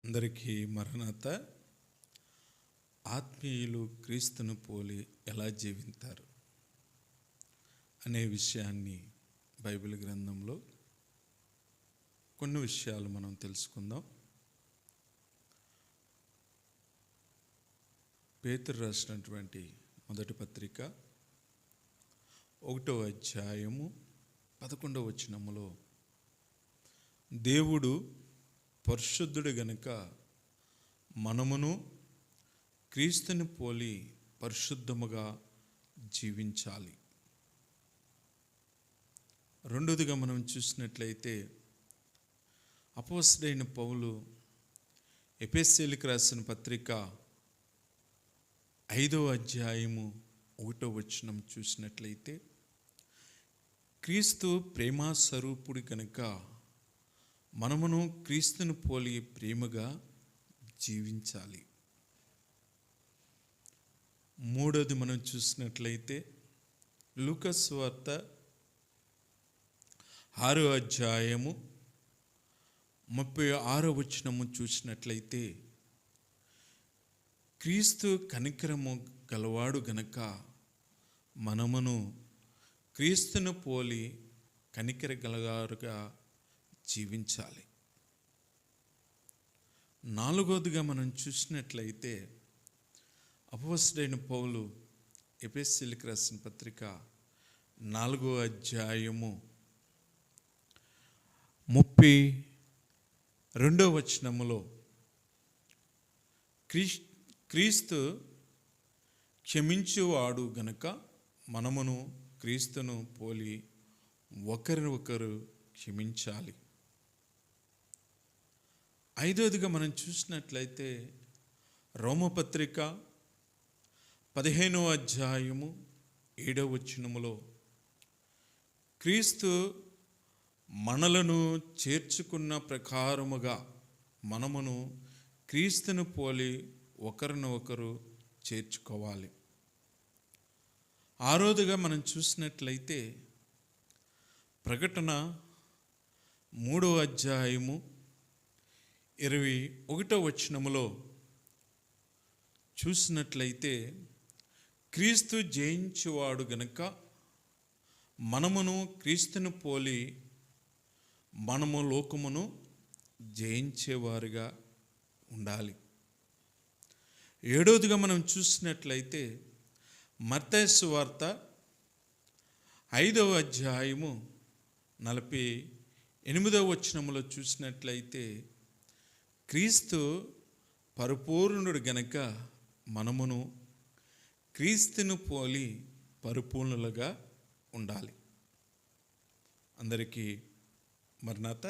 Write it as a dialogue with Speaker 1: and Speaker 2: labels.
Speaker 1: అందరికీ మరణాత. ఆత్మీయులు క్రీస్తును పోలి ఎలా జీవింతారు అనే విషయాన్ని బైబిల్ గ్రంథంలో కొన్ని విషయాలు మనం తెలుసుకుందాం. పేతురు రాసినటువంటి మొదటి పత్రిక 1వ అధ్యాయము 11వ వచనములో, దేవుడు పరిశుద్ధుడు గనుక మనమును క్రీస్తుని పోలి పరిశుద్ధముగా జీవించాలి. రెండోదిగా మనం చూసినట్లయితే అపోస్తలుడైన పౌలు ఎఫెసీయులకు రాసిన పత్రిక 5వ అధ్యాయము 1వ వచనం చూసినట్లయితే, క్రీస్తు ప్రేమ స్వరూపుడు కనుక మనమును క్రీస్తుని పోలి ప్రేమగా జీవించాలి. మూడోది మనం చూసినట్లయితే లూకా సువార్త 6వ అధ్యాయము 36వ వచనము చూసినట్లయితే, క్రీస్తు కనికరము గలవాడు గనక మనమును క్రీస్తును పోలి కనికర గలగారుగా జీవించాలి. నాలుగోదిగా మనం చూసినట్లయితే అపోస్తలుడైన పౌలు ఎఫెసీయులకు రాసిన పత్రిక 4వ అధ్యాయము 32వ వచనములో, క్రీస్తు క్షమించువాడు గనుక మనమును క్రీస్తును పోలి ఒకరినొకరు క్షమించాలి. ఐదోదిగా మనం చూసినట్లయితే రోమపత్రిక 15వ అధ్యాయము 7వ వచనములో, క్రీస్తు మనలను చేర్చుకున్న ప్రకారముగా మనమును క్రీస్తును పోలి ఒకరినొకరు చేర్చుకోవాలి. ఆరోదిగా మనం చూసినట్లయితే ప్రకటన 3వ అధ్యాయము 21వ వచనములో చూసినట్లయితే, క్రీస్తు జయించువాడు గనుక మనమును క్రీస్తును పోలి మనము లోకమును జయించేవారుగా ఉండాలి. ఏడవదిగా మనం చూసినట్లయితే మత్తయి సువార్త 5వ అధ్యాయము 48వ వచనములో చూసినట్లయితే, క్రీస్తు పరిపూర్ణుడు గనక మనమును క్రీస్తును పోలి పరిపూర్ణులుగా ఉండాలి. అందరికీ మరణాత.